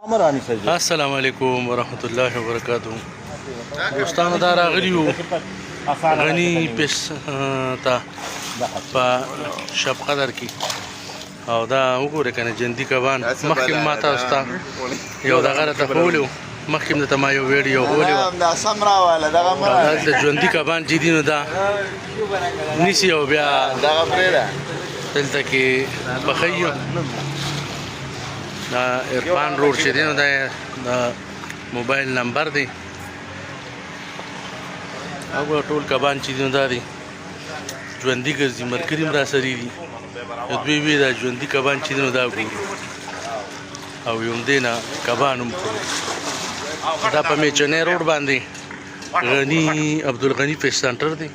السلام علیکم ورحمۃ اللہ وبرکاتہ. دوستانو دا راغلی وو غني پیس ته په شب قدر کې او دا وګوره کنه جندي کبان مخکې ما تاسو ته یو دغه راته ښوولی وو مخکې ته ما یو ویډیو ښوولی وو دا سمرا والا دغه مړه د ژوندي کبان چې دي نو دا نیسي او بیا دغه پرېږده دلته کې پخوي دا عرفان روډ چې دی نو دا موبایل نمبر دی او ټول کبان چې دي نو دا دی ژوندي ګرځي مرکري هم راسره دي دوی وی دا ژوندي کبان چې دي نو دا ګورو او یو همدې نه کبان هم خورو دا په میچنی روډ باندې غني عبدالغني فش سنټر دی